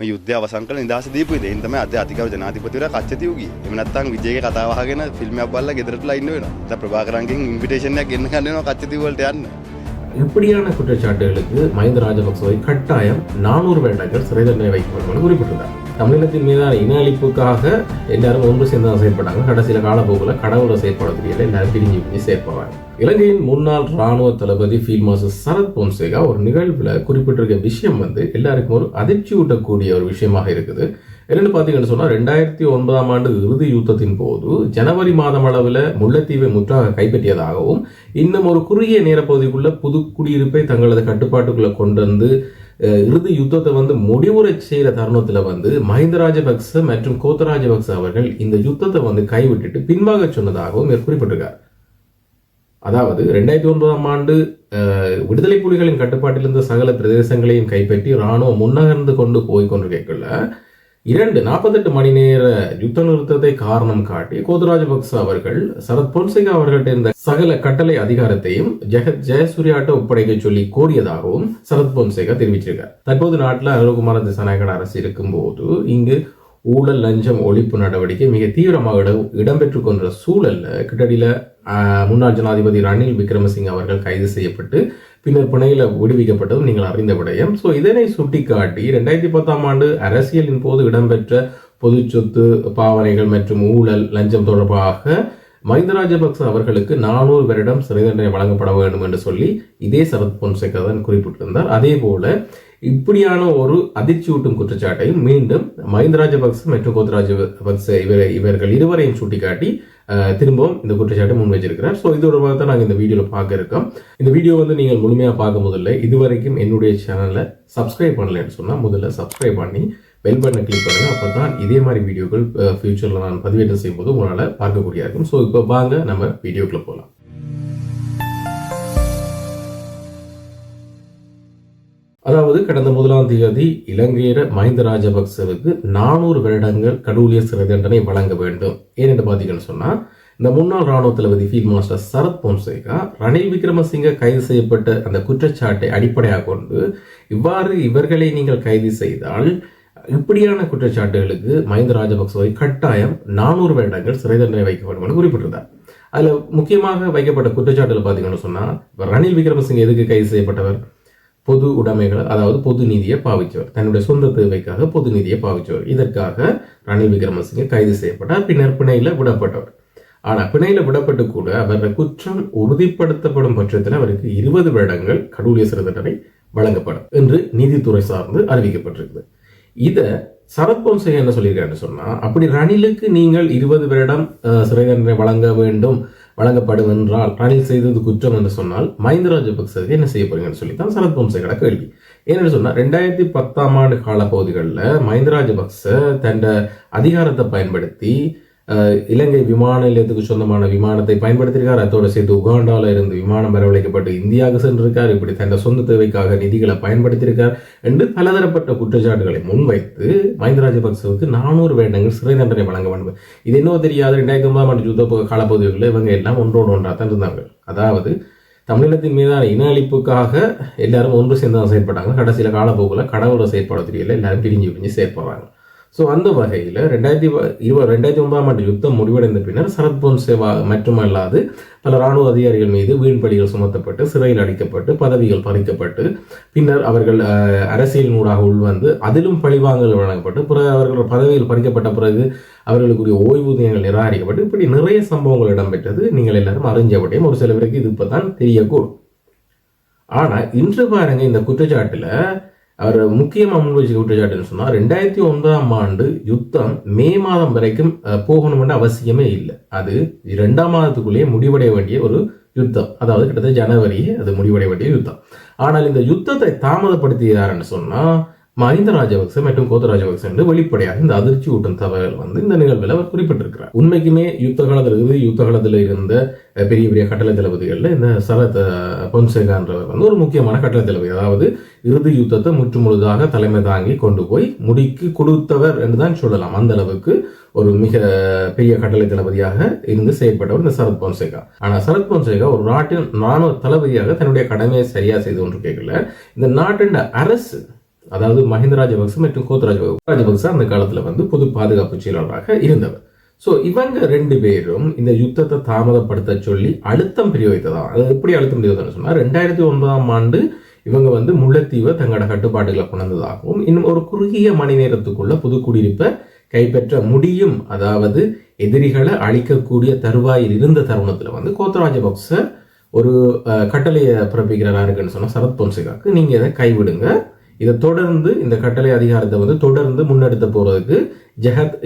මේ යුද්ධය අවසන් කළ නිදහස දීපු ඉතින් තමයි අද අධිකරු ජනාධිපතිවරයා කච්චති උගියේ. එහෙම නැත්නම් විජේගේ කතාව අහගෙන ෆිල්ම් එකක් බලලා ගෙදරටලා ඉන්න වෙනවා. දැන් ප්‍රභාකරන්ගෙන් ඉන්විටේෂන් එකක් ගෙන්න ගන්න වෙනවා කච්චති වලට යන්න. இப்படியான குற்றச்சாட்டுகளுக்கு மஹிந்த ராஜபக்சவை கட்டாயம் 400 வருடங்கள் சிறை தண்டனை வைக்கப்படும் குறிப்பிட்டிருந்தார். தமிழினத்தின் மீதான இன அழிப்புக்காக எல்லாரும் ஒன்று சேர்ந்து செயற்பட்டாங்க. கடைசியில காலப்போக்கில் கடவுளை செயற்பட தெரியல, எல்லாரும் பிரிஞ்சு செயற்படுறாங்க. இலங்கையின் முன்னாள் ராணுவ தளபதி ஃபீல்ட் மார்ஷல் சரத் பொன்சேகா ஒரு நிகழ்வுல குறிப்பிட்டிருக்க விஷயம் எல்லாருக்கும் ஒரு அதிர்ச்சி ஊட்டக்கூடிய ஒரு விஷயமாக இருக்குது. என்னென்னு பார்த்தீங்கன்னு சொன்னால் 2009ஆம் ஆண்டு இறுதி யுத்தத்தின் போது ஜனவரி மாதம் அளவில் முல்லைத்தீவை முற்றாக கைப்பற்றியதாகவும் இன்னும் ஒரு குறுகிய நேரப்பகுதிக்குள்ள புது குடியிருப்பை தங்களது கட்டுப்பாட்டுக்குள்ள கொண்டு வந்து இறுதி யுத்தத்தை முடிவுரை செய்கிற தருணத்தில் மஹிந்த ராஜபக்ச மற்றும் கோத்த ராஜபக்ச அவர்கள் இந்த யுத்தத்தை கைவிட்டுட்டு பின்வாங்க சொன்னதாகவும் குறிப்பிட்டிருக்கார். அதாவது 2009ஆம் ஆண்டு விடுதலை புலிகளின் கட்டுப்பாட்டில் இருந்த சகல பிரதேசங்களையும் கைப்பற்றி இராணுவம் முன்னகர்ந்து கொண்டு போய் கொண்டிருக்கல 48 மணி நேர யுத்த நிறுத்தத்தை காரணம் காட்டி கோத்த ராஜபக்ச அவர்கள் சரத் பொன்சேகா அவர்கள்ட்ட இருந்த சகல கட்டளை அதிகாரத்தையும் ஜெகத் ஜெயசூர்யாட்ட ஒப்படைக்க சொல்லி கோரியதாகவும் சரத் பொன்சேகா தெரிவிச்சிருக்கார். தற்போது நாட்டில் அனுரகுமார திசாநாயக்கட அரசு இருக்கும்போது இங்கு ஊழல் லஞ்சம் ஒழிப்பு நடவடிக்கை மிக தீவிரமாக இடம்பெற்றுக் கொண்ட சூழல்ல கிட்டடியில முன்னாள் ஜனாதிபதி ரணில் விக்ரமசிங்க அவர்கள் கைது செய்யப்பட்டு பின்னர் பிணையில விடுவிக்கப்பட்டதும் நீங்கள் அறிந்த விடயம். ஸோ இதனை சுட்டிக்காட்டி 2010ஆம் ஆண்டு அரசியலின் போது இடம்பெற்ற பொது சொத்து பாவனைகள் மற்றும் ஊழல் லஞ்சம் தொடர்பாக மஹிந்த ராஜபக்ச அவர்களுக்கு 400 வருடம் சிறை தண்டனை வழங்கப்பட வேண்டும் என்று சொல்லி இதே சரத் பொன்சேகா தான் குறிப்பிட்டிருந்தார். அதே போல இப்படியான ஒரு அதிர்ச்சியூட்டும் குற்றச்சாட்டையும் மீண்டும் மஹிந்த ராஜபக்ச மற்றும் கோத்த ராஜபக்ச இவர்கள் இருவரையும் சுட்டிக்காட்டி திரும்பவும் இந்த குற்றச்சாட்டை முன் வச்சிருக்கிறார். ஸோ இது தொடர்பாக தான் நாங்கள் இந்த வீடியோவில் பார்க்க இருக்கோம். இந்த வீடியோ நீங்கள் முழுமையாக பார்க்க முதல்ல இதுவரைக்கும் என்னுடைய சேனலை சப்ஸ்கிரைப் பண்ணலன்னு சொன்னால் முதல்ல சப்ஸ்கிரைப் பண்ணி பெல் பட்டனை கிளிக் பண்ணுங்க. அப்போ தான் இதே மாதிரி வீடியோக்கள் ஃபியூச்சரில் நான் பதிவேற்றம் செய்யும்போது உங்களால் பார்க்கக்கூடிய இருக்கும். ஸோ இப்போ வாங்க நம்ம வீடியோக்குள்ள போகலாம். அதாவது கடந்த 1ஆம் தேதி இலங்கையர மஹிந்த ராஜபக்சவுக்கு 400 வருடங்கள் கடூழிய சிறை தண்டனை வழங்க வேண்டும். ஏனென்று பார்த்தீங்கன்னு சொன்னால் இந்த முன்னாள் ராணுவ தளபதி ஃபீல்ட் மார்ஷல் சரத் பொன்சேகா ரணில் விக்ரமசிங்க கைது செய்யப்பட்ட அந்த குற்றச்சாட்டை அடிப்படையாக கொண்டு இவ்வாறு இவர்களை நீங்கள் கைது செய்தால் இப்படியான குற்றச்சாட்டுகளுக்கு மஹிந்த ராஜபக்சவை கட்டாயம் 400 வருடங்கள் சிறை தண்டனை வைக்க வேண்டும் என்று குறிப்பிட்டிருந்தார். அதில் முக்கியமாக வைக்கப்பட்ட குற்றச்சாட்டுகள் பார்த்தீங்கன்னு சொன்னால் ரணில் விக்ரமசிங்க எதுக்கு கைது செய்யப்பட்டவர்? பொது உடைமைகளை அதாவது பொது நிதியை பாவிச்சவர், தன்னுடைய சொந்த தேவைக்காக பொது நிதியை பாவிச்சவர். இதற்காக ரணில் விக்ரமசிங்க கைது செய்யப்பட்டார். பின்னர் பிணையில விடப்பட்டவர். ஆனால் பிணையில விடப்பட்டு கூட அவருடைய குற்றம் உறுதிப்படுத்தப்படும் பட்சத்தில் அவருக்கு 20 வருடங்கள் கடூழிய சிறை தண்டனை வழங்கப்படும் என்று நீதித்துறை சார்ந்து அறிவிக்கப்பட்டிருக்குது. இதை சரத் பொன்சேகா என்ன சொல்லியிருக்காருன்னு சொன்னா, அப்படி ரணிலுக்கு நீங்கள் 20 வருடம் சிறை தண்டனை வழங்கப்படும் என்றால் ரணில் செய்தது குற்றம் என்று சொன்னால் மஹிந்த ராஜபக்சவுக்கு என்ன செய்ய போறீங்கன்னு சொல்லி தான் சரத் பொன்சேகா கேள்வி. ஏன்னு சொன்னா 2010ஆம் ஆண்டு காலப்பகுதிகளில் மஹிந்த ராஜபக்ச தன் அதிகாரத்தை பயன்படுத்தி இலங்கை விமான நிலையத்துக்கு சொந்தமான விமானத்தை பயன்படுத்தியிருக்கார். அதோட சேர்த்து உகாண்டால இருந்து விமானம் வரவழைக்கப்பட்டு இந்தியாவுக்கு சென்றிருக்கார். இப்படி தன் சொந்த தேவைக்காக நிதிகளை பயன்படுத்தியிருக்கார் என்று பலதரப்பட்ட குற்றச்சாட்டுகளை முன்வைத்து மஹிந்த ராஜபக்சவுக்கு 400 வருடங்கள் சிறை தண்டனை வழங்க வேண்டும். இது இன்னும் தெரியாது. 2009ஆம் ஆண்டு யுத்த காலப்பகுதிகளில் இவங்க எல்லாம் ஒன்றோடு ஒன்றாக தான் இருந்தாங்க. அதாவது தமிழினத்தின் மீதான இன அழிப்புக்காக எல்லாரும் ஒன்று சேர்ந்து செயற்பட்டாங்க. கடைசியில காலப்போக்கில் கடவுளை செயற்பட தெரியல, எல்லாரும் பிரிஞ்சு செயற்படுறாங்க. ஸோ அந்த வகையில் 2009ஆம் ஆண்டு யுத்தம் முடிவடைந்த பின்னர் சரத் பொன்சேகா மட்டுமல்லாது பல இராணுவ அதிகாரிகள் மீது வீண்படிகள் சுமத்தப்பட்டு சிறையில் அடைக்கப்பட்டு பதவிகள் பறிக்கப்பட்டு பின்னர் அவர்கள் அரசியலினூடாக உள்வந்து அதிலும் பழிவாங்கல் வழங்கப்பட்டு பிறகு அவர்கள் பதவிகள் பறிக்கப்பட்ட பிறகு அவர்களுக்குரிய ஓய்வூதியங்கள் நிராகரிக்கப்பட்டு இப்படி நிறைய சம்பவங்கள் இடம்பெற்றது. நீங்கள் எல்லாரும் அறிஞ்சபடியும் ஒரு சில பேருக்கு இது இப்போ தான் தெரியக்கூடும். ஆனால் இன்று பாருங்க இந்த குற்றச்சாட்டில் அவர் முக்கியமாக முன்வச்ச குற்றச்சாட்டுன்னு சொன்னால் 2009ஆம் ஆண்டு யுத்தம் மே மாதம் வரைக்கும் போகணும்னு அவசியமே இல்லை. அது 2ஆம் மாதத்துக்குள்ளேயே முடிவடைய வேண்டிய ஒரு யுத்தம். அதாவது கிட்டத்தட்ட ஜனவரியே அது முடிவடைய வேண்டிய யுத்தம். ஆனால் இந்த யுத்தத்தை தாமதப்படுத்தியாருன்னு சொன்னால் மஹிந்த ராஜபக்ச மற்றும் கோத்த ராஜபக்ச என்று வெளிப்படையாக இந்த அதிர்ச்சி ஊட்டும் தகவல் இந்த நிகழ்வில் அவர் குறிப்பிட்டிருக்கிறார். உண்மைக்குமே யுத்த காலத்தில் இருந்த பெரிய பெரிய கட்டளை தளபதிகளில் இந்த சரத் பொன்சேகான்றவர் ஒரு முக்கியமான கட்டளை தளபதி. அதாவது இறுதி யுத்தத்தை முற்றுமுழுதாக தலைமை தாங்கி கொண்டு போய் முடிக்கு கொடுத்தவர் என்றுதான் சொல்லலாம். அந்த அளவுக்கு ஒரு மிக பெரிய கட்டளை தளபதியாக இருந்து செயல்பட்டவர் இந்த சரத் பொன்சேகா. ஆனால் சரத் பொன்சேகா ஒரு நாட்டின் ராணுவ தளபதியாக தன்னுடைய கடமையை சரியா செய்து கொண்டு கேட்கல. இந்த நாட்டின் அரசு அதாவது மஹிந்த ராஜபக்ச மற்றும் கோத்தராஜ ராஜபக்ச அந்த காலத்தில் வந்து பொது பாதுகாப்பு செயலாளராக இருந்தவர். ஸோ இவங்க 2 பேரும் இந்த யுத்தத்தை தாமதப்படுத்த சொல்லி அழுத்தம் பிரயோகித்ததான். அது எப்படி அழுத்தம் பிரயோகித்தன்னு சொன்னால் 2009ஆம் ஆண்டு இவங்க வந்து முல்லைத்தீவை தங்களோட கட்டுப்பாடுகளை கொண்டதாகவும் இன்னும் ஒரு குறுகிய மணி நேரத்துக்குள்ள புதுக்குடியிருப்பை கைப்பற்ற முடியும், அதாவது எதிரிகளை அழிக்கக்கூடிய தருவாயில் இருந்த தருணத்தில் வந்து கோத்தராஜபக்ச ஒரு கட்டளையை பிறப்பிக்கிறாருன்னு சொன்னால் சரத் பொன்சேகாவுக்கு நீங்கள் இதை கைவிடுங்க, இதை தொடர்ந்து இந்த கட்டளை அதிகாரத்தை வந்து தொடர்ந்து முன்னெடுத்த போறதுக்கு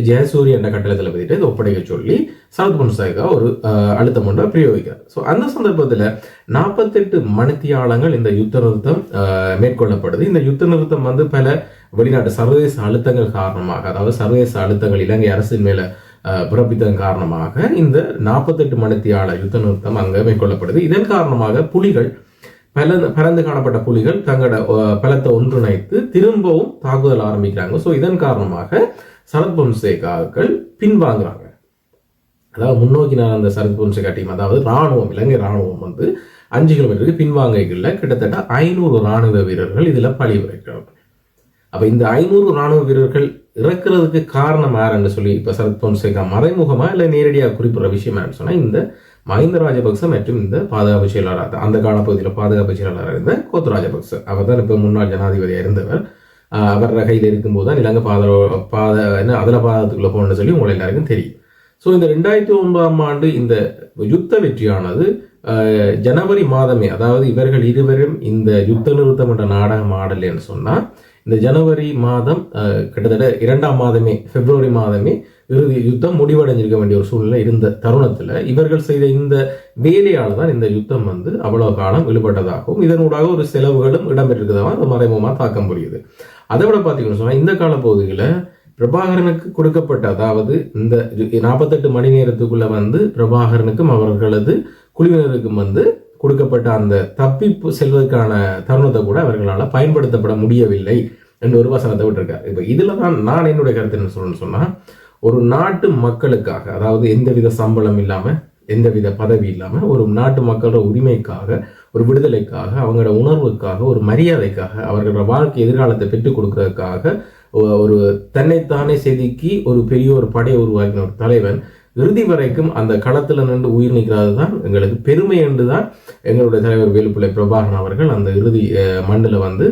ஜெயசூரிய என்ற கட்டளை தளபதிட்டு இதை ஒப்படைக்க சொல்லி சரத் பொன்சேகா ஒரு அழுத்தம் ஒன்றை பிரயோகிக்கிறார். ஸோ அந்த சந்தர்ப்பத்தில் 48 மணித்தியாலங்கள் இந்த யுத்த நிறுத்தம் மேற்கொள்ளப்படுது. இந்த யுத்த நிறுத்தம் வந்து பல வெளிநாட்டு சர்வதேச அழுத்தங்கள் காரணமாக, அதாவது சர்வதேச அழுத்தங்கள் இலங்கை அரசின் மேல பிறப்பித்ததன் காரணமாக இந்த 48 மணித்தியால யுத்த நிறுத்தம் அங்கே மேற்கொள்ளப்படுது. இதன் காரணமாக புலிகள் பறந்து காணப்பட்ட புலிகள் தங்களோட பலத்தை ஒன்றிணைத்து திரும்பவும் தாக்குதல் ஆரம்பிக்கிறாங்க. ஸோ இதன் காரணமாக சரத் பொன்சேகாக்கள் பின்வாங்குறாங்க. அதாவது முன்னோக்கி அந்த சரத் பொன்சேகா டீம், அதாவது ராணுவம், இலங்கை ராணுவம் வந்து 5 கிலோமீட்டருக்கு பின்வாங்கல கிட்டத்தட்ட 500 ராணுவ வீரர்கள் இதுல பழி வைக்கிறாங்க. அப்ப இந்த 500 ராணுவ வீரர்கள் இறக்குறதுக்கு காரணம் யாருன்னு சொல்லி இப்ப சரத் பொன்சேகா மறைமுகமா இல்லை நேரடியாக குறிப்பிடுற விஷயம் என்னன்னு சொன்னா இந்த மஹிந்த ராஜபக்ச மற்றும் இந்த பாதுகாப்பு செயலாளர், அந்த காலப்பகுதியில் பாதுகாப்பு செயலாளராக இருந்த கோத்த ராஜபக்ச, அவர் தான் இப்போ முன்னாள் ஜனாதிபதியாக இருந்தவர். அவர் கையில் இருக்கும்போது தான் இலங்கை அதில் பாதகத்துக்குள்ள போகணும்னு சொல்லி உங்களை எல்லாருக்கும் தெரியும். ஸோ இந்த 2009ஆம் ஆண்டு இந்த யுத்த வெற்றியானது ஜனவரி மாதமே, அதாவது இவர்கள் இருவரும் இந்த யுத்த நிறுத்தம் என்ற நாடகம் ஆடலைன்னு சொன்னால் இந்த ஜனவரி மாதம் கிட்டத்தட்ட 2ஆம் மாதமே, பிப்ரவரி மாதமே இறுதி யுத்தம் முடிவடைஞ்சிருக்க வேண்டிய ஒரு சூழ்நிலை இருந்த தருணத்தில் இவர்கள் செய்த இந்த வேலையால் தான் இந்த யுத்தம் வந்து அவ்வளவு காலம் விழுபட்டதாகவும் இதனூடாக ஒரு செலவுகளும் இடம்பெற்றிருக்கிறதாகவும் மறைமுகமாக தாக்க முடியுது. அதை விட பார்த்தீங்கன்னு சொன்னால் இந்த காலப்பகுதியில் பிரபாகரனுக்கு கொடுக்கப்பட்ட, அதாவது இந்த 48 மணி நேரத்துக்குள்ள வந்து பிரபாகரனுக்கும் அவர்களது குழுவினருக்கும் வந்து கொடுக்கப்பட்ட அந்த தப்பிப்பு செல்வதற்கான தருணத்தை கூட அவர்களால் பயன்படுத்தப்பட முடியவில்லை என்ற ஒரு வசனத்தை விட்டுருக்காரு. இப்போ இதில் தான் நான் என்னுடைய கருத்து என்ன சொல்லணும்னு சொன்னால், ஒரு நாட்டு மக்களுக்காக, அதாவது எந்தவித சம்பளம் இல்லாமல் எந்தவித பதவி இல்லாமல் ஒரு நாட்டு மக்களோட உரிமைக்காக, ஒரு விடுதலைக்காக, அவங்களோட உணர்வுக்காக, ஒரு மரியாதைக்காக, அவர்களோட வாழ்க்கை எதிர்காலத்தை பெற்றுக் கொடுக்கறதுக்காக ஒரு தன்னைத்தானே செதுக்கி ஒரு பெரிய ஒரு படையை உருவாக்கின ஒரு தலைவன் இறுதி வரைக்கும் அந்த களத்தில் நின்று உயிர் நிற்கிறது தான் எங்களுக்கு பெருமை என்று தான் எங்களுடைய தலைவர் வேலுப்பிள்ளை பிரபாகரன் அவர்கள் அந்த இறுதி மண்ணில் வந்து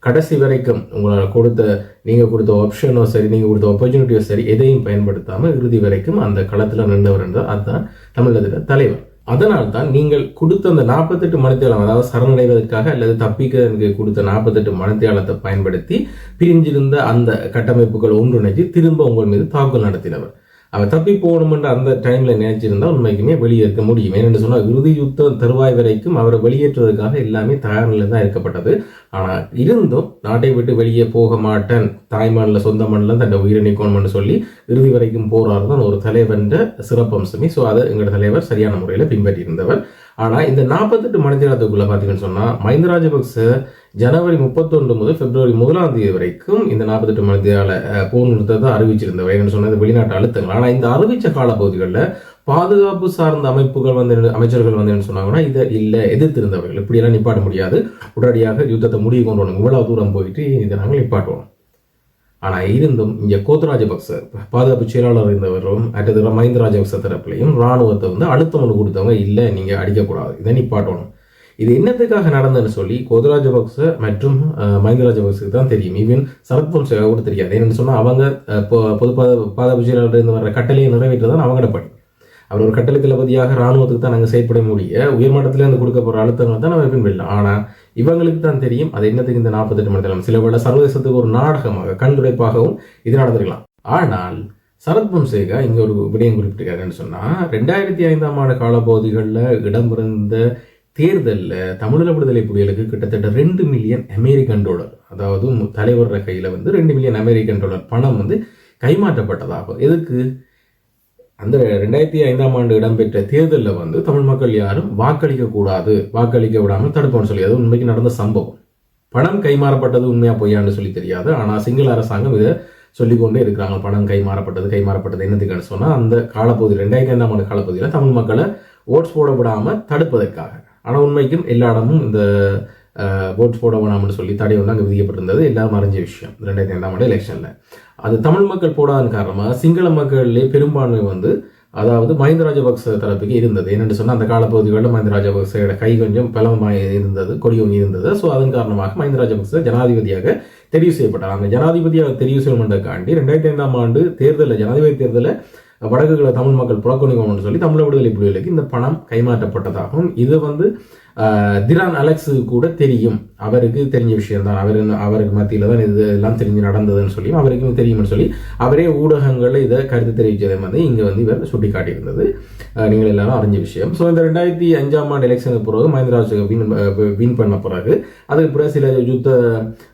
கடைசி வரைக்கும் உங்களால் நீங்கள் கொடுத்த ஆப்ஷனோ சரி, நீங்கள் கொடுத்த ஆப்பர்ச்சுனிட்டியோ சரி, எதையும் பயன்படுத்தாமல் இறுதி வரைக்கும் அந்த களத்தில் நின்றவர் என்றால் அதுதான் தமிழக தலைவர். அதனால் தான் நீங்கள் கொடுத்த அந்த 48 மணித்தியாலம், அதாவது சரணடைவதற்காக அல்லது தப்பிக்க கொடுத்த 48 மணித்தியாலத்தை பயன்படுத்தி பிரிஞ்சிருந்த அந்த கட்டமைப்புகள் ஒன்றிணைச்சு திரும்ப உங்கள் மீது தாக்குதல் நடத்தினவர். அவர் தப்பி போகணுமென்ற அந்த டைம்ல நினைச்சிருந்தா உண்மைக்குமே வெளியேற்க முடியும். ஏனென்று சொன்னால் இறுதி யுத்தம் தருவாய் வரைக்கும் அவரை வெளியேற்றுவதற்காக எல்லாமே தயார் நிலை தான் இருக்கப்பட்டது. ஆனால் இருந்தும் நாட்டை விட்டு வெளியே போக மாட்டேன், தாய்மண்ணில் சொந்த மண்ணில் தன் உயிரை நீக்கணும்னு சொல்லி இறுதி வரைக்கும் போராறு தான் ஒரு தலைவன்ற சிறப்பம்சமே. ஸோ அதை எங்களோட தலைவர் சரியான முறையில் பின்பற்றி இருந்தவர். ஆனால் இந்த 48 மணித்தியாலத்துக்குள்ள பார்த்தீங்கன்னு சொன்னால் மஹிந்த ராஜபக்ச ஜனவரி 31 முதல் பிப்ரவரி 1 வரைக்கும் இந்த 48 மணித்தியால போர் நிறுத்தத்தை அறிவிச்சிருந்தவர். என்ன சொன்ன வெளிநாட்டு அழுத்தங்கள். ஆனால் இந்த அறிவிச்ச காலப்பகுதிகளில் பாதுகாப்பு சார்ந்த அமைப்புகள் அமைச்சர்கள் என்ன சொன்னாங்கன்னா இதை இல்லை எதிர்த்திருந்தவர்கள், இப்படியெல்லாம் நிப்பாட்ட முடியாது, உடனடியாக யுத்தத்தை முடிவு கொண்டு வரணும், இவ்வளவு தூரம் போயிட்டு இதை நாங்கள் நிப்பாட்டுவோம். ஆனால் இருந்தும் இங்கே கோத்த ராஜபக்ச பாதுகாப்பு செயலாளர் இருந்தவரும் அடுத்தது மஹிந்த ராஜபக்ச தரப்புலையும் இராணுவத்தை வந்து அழுத்தம் ஒன்று கொடுத்தவங்க, இல்லை நீங்கள் அடிக்கக்கூடாது, இதை நிப்பாட்டணும். இது என்னத்துக்காக நடந்ததுன்னு சொல்லி கோத்த ராஜபக்ச மற்றும் மஹிந்த ராஜபக்சக்கு தான் தெரியும். ஈவன் சரத் பொன்சேகா கூட தெரியாது. என்னென்னு சொன்னால் அவங்க பொது பாதுகாப்பு செயலாளர் இருந்து வர கட்டளையை நிறைவேற்றதான் அவங்களோட பணி. அவர் ஒரு கட்டளை தளபதியாக இராணுவத்துக்கு தான் நாங்கள் செயற்பட முடிய உயர்மட்டத்திலேருந்து கொடுக்க போகிற அழுத்தங்கள் தான் நம்ம பின்பற்றலாம். ஆனால் இவங்களுக்கு தான் தெரியும் அது என்னத்துக்கு இந்த 48 மணித்தியாலம் சில வேளை சர்வதேசத்துக்கு ஒரு நாடகமாக கண்துடைப்பாகவும் இது நடந்திருக்கலாம். ஆனால் சரத் பொன்சேகா இங்கே ஒரு விடயம் குறிப்பிட்டிருக்காருன்னு சொன்னால் 2005ஆம் ஆண்டு காலப்பகுதிகளில் இடம்பெறுந்த தேர்தலில் தமிழீழ விடுதலை புலிகளுக்கு கிட்டத்தட்ட $2 மில்லியன் அமெரிக்கன், அதாவது தலைவர் கையில் வந்து $2 மில்லியன் அமெரிக்கன் பணம் வந்து கைமாற்றப்பட்டதாகும். எதுக்கு? அந்த 2005ஆம் ஆண்டு இடம்பெற்ற தேர்தலில் வந்து தமிழ் மக்கள் யாரும் வாக்களிக்க கூடாது, வாக்களிக்க விடாமல் தடுப்போம்னு சொல்லி, அது உண்மைக்கு நடந்த சம்பவம். பணம் கைமாறப்பட்டது உண்மையா பொய்யான்னு சொல்லி தெரியாது. ஆனால் சிங்கள அரசாங்கம் இதை சொல்லிக்கொண்டே இருக்கிறாங்க, பணம் கைமாறப்பட்டது என்னதுக்குன்னு சொன்னால் அந்த காலப்பகுதி 2005ஆம் ஆண்டு காலப்பகுதியில் தமிழ் மக்களை ஓட்ஸ் போட விடாமல் தடுப்பதற்காக. ஆனால் உண்மைக்கும் எல்லா இடமும் இந்த ஓட்ஸ் போட வேணாம்னு சொல்லி தடை வந்து அங்கே விதிக்கப்பட்டிருந்தது. எல்லாரும் அறிஞ்ச விஷயம் 2005ஆம் ஆண்டு எலெக்ஷனில். அது தமிழ் மக்கள் போடாதன் காரணமாக சிங்கள மக்களிலே பெரும்பான்மை வந்து அதாவது மஹிந்த ராஜபக்ச தரப்புக்கு இருந்தது. என்னென்னு சொன்னால் அந்த காலப்பகுதிகளில் மஹிந்த ராஜபக்சோட கை கொஞ்சம் பலமாக இருந்தது, கொடியோங்கி இருந்தது. ஸோ அதன் காரணமாக மஹிந்த ராஜபக்ச ஜனாதிபதியாக தெரிவு செய்யப்பட்டார். அந்த ஜனாதிபதியாக தெரிவு செய்யணுன்றக்காண்டி 2005ஆம் ஆண்டு தேர்தலில், ஜனாதிபதி தேர்தலில் வடக்குகளை தமிழ் மக்கள் புறக்கணிக்கணும்னு சொல்லி தமிழ் விடுதலை புலிகளுக்கு இந்த பணம் கைமாற்றப்பட்டதாகவும், இது வந்து திரான் அலெக்ஸு கூட தெரியும், அவருக்கு தெரிஞ்ச விஷயம் தான், அவருக்கு மத்தியில் தான் இது எல்லாம் தெரிஞ்சு நடந்ததுன்னு சொல்லி அவருக்கும் தெரியும்னு சொல்லி அவரே ஊடகங்களில் இதை கருத்து தெரிவித்ததை வந்து இங்கே வந்து இவர் சுட்டி காட்டியிருந்தது. நீங்கள் எல்லாரும் அறிஞ்ச விஷயம். ஸோ இந்த 2005ஆம் ஆண்டு எலெக்ஷனுக்கு பிறகு மஹிந்த ராஜபக்ச வின் பண்ண பிறகு அதுக்கு பிறகு சில யுத்த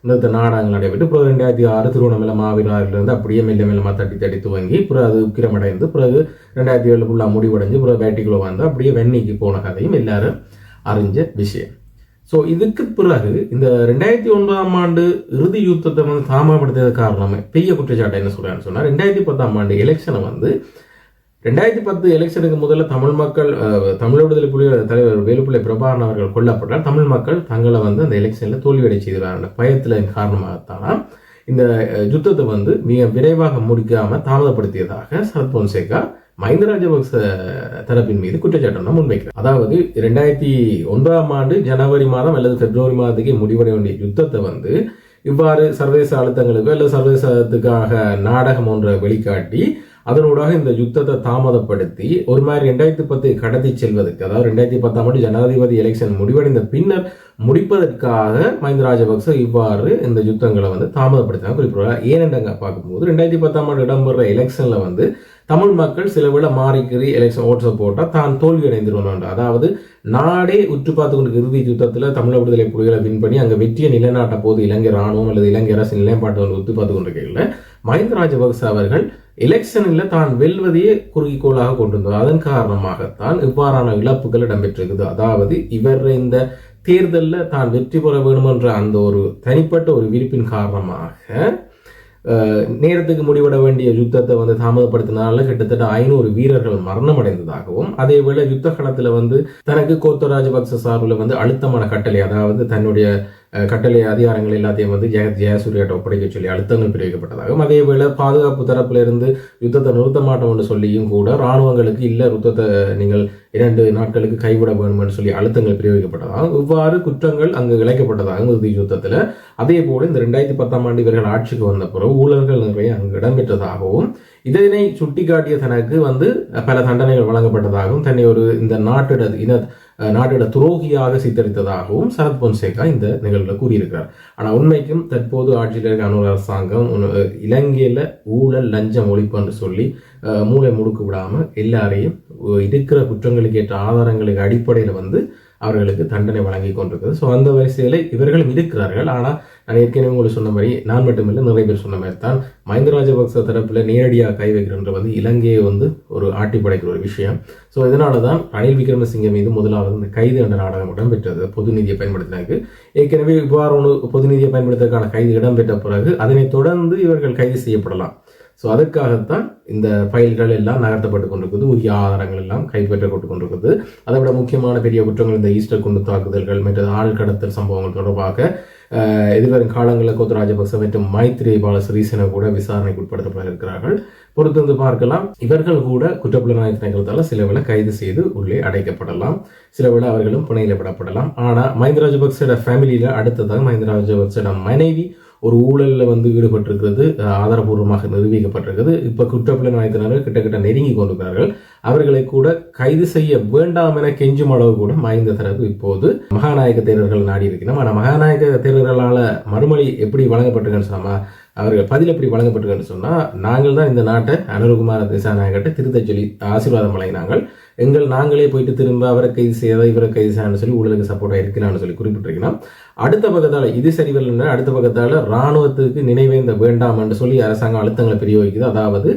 நிறுத்த நாடகங்கள் நடைபெற்று பிறகு 2006 திருவண்ணாமலை மாவீரர்லேருந்து அப்படியே மெல்ல மெல்லமாக தட்டி துவங்கி பிறகு அது உக்கிரமடைந்து பிறகு 2007 ஃபுல்லாக முடிவடைஞ்சு பிறகு பேட்டிக்குள்ளே வந்து அப்படியே வெண்ணிக்கு போன கதையும் எல்லாரும் அறிஞ்ச விஷயம். ஸோ இதுக்கு பிறகு இந்த 2009ஆம் ஆண்டு இறுதி யுத்தத்தை வந்து தாமதப்படுத்தியது காரணமே பெரிய குற்றச்சாட்டை என்ன சொல்றான்னு சொன்னால் 2010ஆம் ஆண்டு எலெக்ஷனை வந்து 2010 எலெக்ஷனுக்கு முதல்ல தமிழ் மக்கள் தமிழ் விடுதலை புலிகள் தலைவர் வேலுப்பிள்ளை பிரபாகரன் அவர்கள் கொல்லப்பட்டால் தமிழ் மக்கள் தங்களை வந்து அந்த எலெக்ஷனில் தோல்வியடை செய்தார். பயத்தில் காரணமாகத்தான் இந்த யுத்தத்தை வந்து மிக விரைவாக முடிக்காமல் தாமதப்படுத்தியதாக சரத் பொன்சேகா மஹிந்த ராஜபக்ச தரப்பின் மீது குற்றச்சாட்டு முன்வைக்கிறார். அதாவது 2009ஆம் ஆண்டு ஜனவரி மாதம் அல்லது பிப்ரவரி மாதத்துக்கு முடிவடைய வேண்டிய யுத்தத்தை வந்து இவ்வாறு சர்வதேச அழுத்தங்களுக்கு அல்லது சர்வதேசத்துக்காக நாடகம் ஒன்றை வெளிக்காட்டி அதனூடாக இந்த யுத்தத்தை தாமதப்படுத்தி ஒரு மாதிரி 2010 கடத்தி செல்வதற்கு, அதாவது 2010ஆம் ஆண்டு ஜனாதிபதி எலெக்ஷன் முடிவடைந்த பின்னர் முடிப்பதற்காக மஹிந்த ராஜபக்ச இவ்வாறு இந்த யுத்தங்களை வந்து தாமதப்படுத்தினாங்க குறிப்பிடுறாங்க. ஏனென்றாங்க பார்க்கும்போது 2010ஆம் ஆண்டு இடம்பெற எலெக்ஷன்ல வந்து தமிழ் மக்கள் சில விட மாறிக்கறி எலெக்ஷன் ஓட்ஸை போட்டால் தான் தோல்வி அடைந்துருவாங்க. அதாவது நாடே உற்று பார்த்து கொண்டு இறுதி யுத்தத்தில் தமிழ் விடுதலை புலிகளை வின் பண்ணி அங்கே வெற்றியை நிலைநாட்ட போது இலங்கை ராணுவம் அல்லது இலங்கை அரசு நிலைப்பாட்டு வந்து உத்து பார்த்து கொண்டிருக்கையில் மஹிந்த ராஜபக்ச அவர்கள் எலெக்ஷனில் தான் வெல்வதையே குறிக்கோளாக கொண்டு வந்தார். அதன் காரணமாகத்தான் இவ்வாறான இழப்புகள் இடம்பெற்றிருக்குது. அதாவது இவர் இந்த தேர்தலில் தான் வெற்றி பெற வேண்டும் என்ற அந்த ஒரு தனிப்பட்ட ஒரு விருப்பின் காரணமாக நேரத்துக்கு முடிவட வேண்டிய யுத்தத்தை வந்து தாமதப்படுத்தினால கிட்டத்தட்ட 500 வீரர்கள் மரணம் அடைந்ததாகவும், அதே வேளை யுத்த களத்தில் வந்து தனக்கு கோத்த ராஜபக்ச சார்பில் வந்து அழுத்தமான கட்டளை, அதாவது தன்னுடைய கட்டளை அதிகாரங்கள் எல்லாத்தையும் வந்து ஜெயசூர்யாட்ட ஒப்படைக்க சொல்லி அழுத்தங்கள் பிரிவிக்கப்பட்டதாகவும், அதே வேளை பாதுகாப்பு தரப்பிலிருந்து யுத்தத்தை நிறுத்த மாட்டோம் என்று சொல்லியும் கூட இராணுவங்களுக்கு இல்லை யுத்தத்தை நீங்கள் 2 நாட்களுக்கு கைவிட வேண்டும் என்று சொல்லி அழுத்தங்கள் பிரிவிக்கப்பட்டதாகவும், இவ்வாறு குற்றங்கள் அங்கு இழைக்கப்பட்டதாகவும் இறுதி யுத்தத்தில். அதே போல இந்த 2010ஆம் ஆண்டு இவர்கள் ஆட்சிக்கு வந்த பிறகு ஊழல்கள் நிறைய அங்கு இடம்பெற்றதாகவும், இதனை சுட்டிக்காட்டிய தனக்கு வந்து பல தண்டனைகள் வழங்கப்பட்டதாகவும், தன்னை ஒரு இந்த நாட்டோட துரோகியாக சித்தரித்ததாகவும் சரத் பொன்சேகா இந்த நிகழ்வில் கூறியிருக்கிறார். ஆனால் உண்மைக்கும் தற்போது ஆட்சியில் இருக்க அனுர அரசாங்கம் இலங்கையில் ஊழல் லஞ்சம் ஒழிப்பு என்று சொல்லி மூளை முடுக்கு விடாமல் எல்லாரையும் இருக்கிற குற்றங்களுக்கு ஏற்ற ஆதாரங்களுக்கு அடிப்படையில் வந்து அவர்களுக்கு தண்டனை வழங்கி கொண்டிருக்கிறது. ஸோ அந்த வரிசையில் இவர்களும் இருக்கிறார்கள். ஆனால் நான் ஏற்கனவே உங்களுக்கு சொன்ன மாதிரி, நான் மட்டுமில்லை நிறைய பேர் சொன்ன மாதிரி தான் மஹிந்த ராஜபக்ச தரப்பில் நேரடியாக கை வைக்கின்ற வந்து இலங்கையை வந்து ஒரு ஆட்டி படைக்கிற ஒரு விஷயம். ஸோ இதனால தான் ரணில் விக்ரமசிங்கே மீது முதலாவது இந்த கைது என்ற நாடகம் இடம்பெற்றது. பொது நிதியை பயன்படுத்தினாங்க. ஏற்கனவே இவ்வாறு ஒன்று பொது நிதியை பயன்படுத்துவதற்கான கைது இடம்பெற்ற பிறகு அதனைத் தொடர்ந்து இவர்கள் கைது செய்யப்படலாம். ஸோ அதற்காகத்தான் இந்த ஃபைல்கள் எல்லாம் நகர்த்தப்பட்டு கொண்டிருக்குது, உரிய ஆதாரங்கள் எல்லாம் கைப்பற்றப்பட்டு கொண்டிருக்குது. அதை விட முக்கியமான பெரிய குற்றங்கள் இந்த ஈஸ்டர் குண்டு தாக்குதல்கள் மற்ற ஆள் கடத்தல் சம்பவங்கள் தொடர்பாக எதிர்வரும் காலங்களில் கோத்த ராஜபக்ச மற்றும் மைத்ரிபால சிறிசேன கூட விசாரணைக்கு உட்படுத்தப்பட இருக்கிறார்கள். பொறுத்து வந்து பார்க்கலாம். இவர்கள் கூட குற்றப்புலனாய்வு திணைக்களத்தால் சில வேளை கைது செய்து உள்ளே அடைக்கப்படலாம், சில வேளை அவர்களும் புனையில் விடப்படலாம். ஆனால் மஹிந்த ராஜபக்சோட ஃபேமிலியில் அடுத்ததாக மஹிந்த ராஜபக்சோட மனைவி ஒரு ஊழலில் வந்து ஈடுபட்டிருக்கிறது ஆதாரபூர்வமாக நிரூபிக்கப்பட்டிருக்கிறது. இப்போ குற்றப்புலனாய்வினர் கிட்டத்தட்ட நெருங்கி கொண்டிருக்கிறார்கள். அவர்களை கூட கைது செய்ய வேண்டாம் என கெஞ்சும் அளவு கூட மஹிந்த தரப்பு இப்போது மகாநாயக தேரர்கள் நாடி இருக்கிறோம். ஆனால் மகாநாயக தேரர்களால் மறுமொழி எப்படி வழங்கப்பட்டிருக்குன்னு சொன்னால், அவர்கள் பதில் எப்படி வழங்கப்பட்டிருக்குன்னு சொன்னால், நாங்கள் தான் இந்த நாட்டை அனுரகுமார திசாநாயகத்தை திருத்த சொல்லி ஆசீர்வாதம் வழங்கினாங்கள், நாங்களே போயிட்டு திரும்ப அவரை கைது செய்யாத இவரை கைது செய்யணும்னு சொல்லி ஊழலுக்கு சப்போர்ட்டாக இருக்கிறான்னு சொல்லி குறிப்பிட்டிருக்கணும். அடுத்த பக்கத்தால் இது சரிவரலன்னா அடுத்த பக்கத்தால் இராணுவத்துக்கு நினைவேந்த வேண்டாம் என்று சொல்லி அரசாங்கம் அழுத்தங்களை பிரயோகிக்குது. அதாவது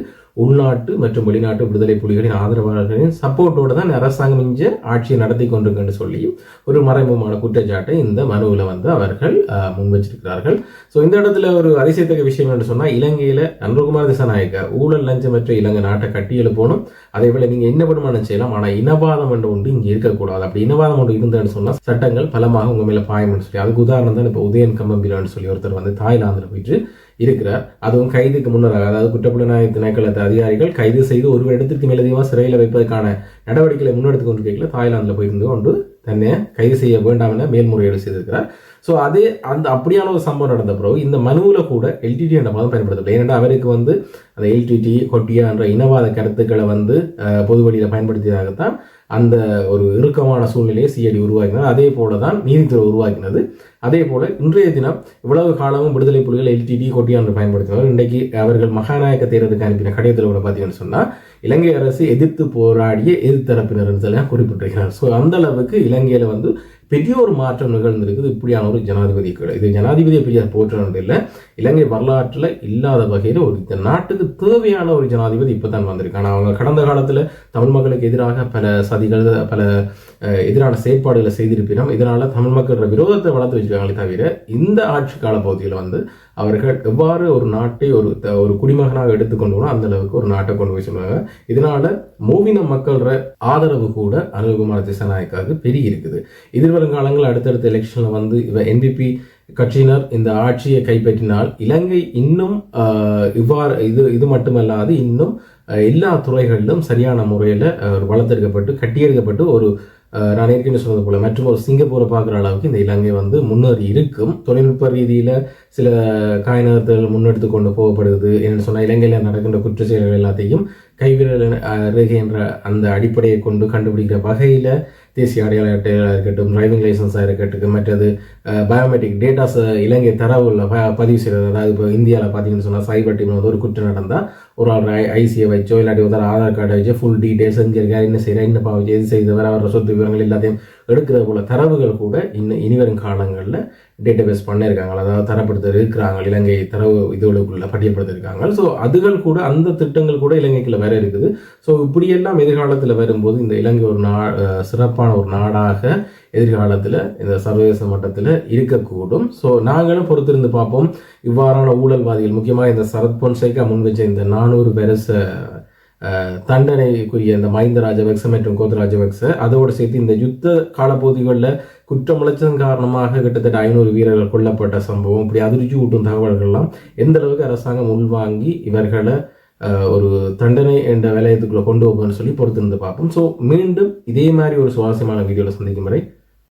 உள்நாட்டு மற்றும் வெளிநாட்டு விடுதலை புலிகளின் ஆதரவாளர்களின் சப்போர்ட்டோடு தான் அரசாங்கம் இங்கே ஆட்சியை நடத்தி கொண்டிருக்குன்னு சொல்லி ஒரு மறைமுகமான குற்றச்சாட்டை இந்த மனுவில் வந்து அவர்கள் முன் வச்சிருக்கிறார்கள். ஸோ இந்த இடத்துல ஒரு அதிசயத்தக்க விஷயம் என்று சொன்னால், இலங்கையில் அனுரகுமார திசாநாயக்க ஊழல் லஞ்சமற்ற இலங்கை நாட்டை கட்டி எழுப்பணும், அதே போல நீங்கள் என்ன வருமானம் செய்யலாம், ஆனால் இனவாதம் என்று ஒன்று இங்கே இருக்கக்கூடாது. அப்படி இனவாதம் ஒன்று இருந்ததுன்னு சொன்னால் சட்டங்கள் பலமாக உங்கள் மேலே பாயம்னு சொல்லி, அதுக்கு உதாரணம் தான் இப்போ உதயன் கம்பம்பிலான்னு சொல்லி ஒருத்தர் வந்து தாய்லாந்தில் போயிட்டு இருக்கிறார். அதுவும் கைதுக்கு முன்னராக, அதாவது குற்றப்புலனாய்வு திணைக்களத்து அதிகாரிகள் கைது செய்து ஒரு இடத்திற்கு மேலதிகமாக சிறையில் வைப்பதற்கான நடவடிக்கைகளை முன்னெடுத்து கொண்டு கேட்கல தாய்லாந்தில் போயிருந்து கொண்டு தன்னை கைது செய்ய வேண்டாம் என மேல்முறையீடு செய்திருக்கிறார். ஸோ அதே அப்படியான ஒரு சம்பவம் நடந்த பிறகு இந்த மனுவில் கூட எல்டிடி என்ற பதம் பயன்படுத்தப்படும். ஏனென்றால் அவருக்கு வந்து அந்த எல்டிடி கொட்டியா என்ற இனவாத கருத்துக்களை வந்து பொது வழியில் பயன்படுத்தியதாகத்தான் அந்த ஒரு இறுக்கமான சூழ்நிலையை சிஐடி உருவாக்கினது. அதே போல தான் நீதித்துறை உருவாக்கினது. அதே போல இன்றைய தினம் இவ்வளவு காலமும் விடுதலை புலிகள் எல்டிடி கொட்டியா என்று பயன்படுத்தினார். இன்றைக்கு அவர்கள் மகாநாயக்க தேர்தலுக்கு அனுப்பின கடிதத்தில் கூட பார்த்தீங்கன்னு சொன்னால் இலங்கை அரசு எதிர்த்து போராடிய எதிர்த்தரப்பினர் எல்லாம் குறிப்பிட்டிருக்கிறார். ஸோ அந்த அளவுக்கு இலங்கையில் வந்து பெரிய ஒரு மாற்றம் நிகழ்ந்திருக்குது இப்படியான ஒரு ஜனாதிபதி. இது ஜனாதிபதியை பெரிய போற்றது இல்லை, இலங்கை வரலாற்றில் இல்லாத வகையில் ஒரு இந்த நாட்டுக்கு தேவையான ஒரு ஜனாதிபதி இப்போ தான் வந்திருக்காங்க. அவங்க கடந்த காலத்தில் தமிழ் மக்களுக்கு எதிராக பல சதிகள், பல எதிரான செயற்பாடுகளை செய்திருப்பினோம். இதனால தமிழ் மக்களோட விரோதத்தை வளர்த்து வச்சிருக்காங்களே தவிர இந்த ஆட்சி கால பகுதியில் வந்து அவர்கள் எவ்வாறு ஒரு நாட்டை ஒரு குடிமகனாக எடுத்துக்கொண்டு போனால் அந்த அளவுக்கு ஒரு நாட்டை கொண்டு போய் சொல்லுவாங்க. இதனால மூவின மக்களோட ஆதரவு கூட அனுரகுமார திசாநாயக்காவுக்கு பெருகி இருக்குது. எதிர்வருங்காலங்கள் அடுத்தடுத்த எலெக்ஷனில் வந்து என்பிபி கட்சியினர் இந்த ஆட்சியை கைப்பற்றினால் இலங்கை இன்னும் இவ்வாறு இது மட்டுமல்லாது இன்னும் எல்லா துறைகளிலும் சரியான முறையில் வளர்த்தெடுக்கப்பட்டு கட்டியெடுக்கப்பட்டு ஒரு நான் ஏற்கனவே சொன்னது போல மற்றும் ஒரு சிங்கப்பூரை பார்க்குற அளவுக்கு இந்த இலங்கை வந்து முன்னேறி இருக்கும். தொழில்நுட்ப ரீதியில் சில காய்நகர்த்தல் முன்னெடுத்து கொண்டு போகப்படுது. என்னென்னு சொன்னால் இலங்கையில் நடக்கின்ற குற்ற செயல்கள் எல்லாத்தையும் கைவிரல் ரேகை என்ற அந்த அடிப்படையை கொண்டு கண்டுபிடிக்கிற வகையில் தேசிய அடையாள அட்டையாக இருக்கட்டும், டிரைவிங் லைசன்ஸாக இருக்கட்டும், மற்றது பயோமெட்ரிக் டேட்டாஸை இலங்கை தரவுகளில் பதிவு செய்கிறது. அதாவது இப்போ இந்தியாவில் பார்த்தீங்கன்னு சொன்னால் சைபர் டீம் வந்து ஒரு குற்றம் நடந்தால் ஒரு ஆள் ஐசியை வச்சோ இல்லாட்டி ஒரு ஆதார் கார்டை வச்சோ ஃபுல் டீட்டெயில்ஸ் எங்கே இருக்கார், என்ன செய்கிறார், என்ன பாவம் எது செய்தவர், அவரோட சொத்து விவரங்கள் எல்லாத்தையும் எடுக்கிற போல தரவுகள் கூட இனிவரும் காலங்களில் டேட்டாபேஸ் பண்ணியிருக்காங்க. அதாவது தரப்படுத்த இருக்கிறாங்க, இலங்கை தரவு இதுகளுக்குள்ள பட்டியல்படுத்திருக்காங்க. ஸோ அதுகள் கூட அந்த திட்டங்கள் கூட இலங்கைக்குள்ள வேற இருக்குது. ஸோ இப்படியெல்லாம் எதிர்காலத்தில் வரும்போது இந்த இலங்கை ஒரு சிறப்பான ஒரு நாடாக எதிர்காலத்தில் இந்த சர்வதேச மட்டத்தில் இருக்கக்கூடும். ஸோ நாங்களும் பொறுத்திருந்து பார்ப்போம். இவ்வாறான ஊழல்வாதிகள், முக்கியமாக இந்த சரத் பொன்சேகா முன்வச்ச இந்த 400 வருஷ தண்டனைக்குரிய இந்த மஹிந்த ராஜபக்ச மற்றும் கோத்த ராஜபக்ச அதோடு சேர்த்து இந்த யுத்த காலப்பகுதிகளில் குற்றமுளைச்சதன் காரணமாக கிட்டத்தட்ட 500 வீரர்கள் கொல்லப்பட்ட சம்பவம், இப்படி அதிர்ச்சி ஊட்டும் தகவல்கள்லாம் எந்த அளவுக்கு அரசாங்கம் உள்வாங்கி இவர்களை ஒரு தண்டனை என்ற விலையத்துக்குள்ள கொண்டு போகணும்னு சொல்லி பொறுத்திருந்து பார்ப்போம். ஸோ மீண்டும் இதே மாதிரி ஒரு சுவாரஸ்யமான வீடியோவில் சந்திக்கும் வரை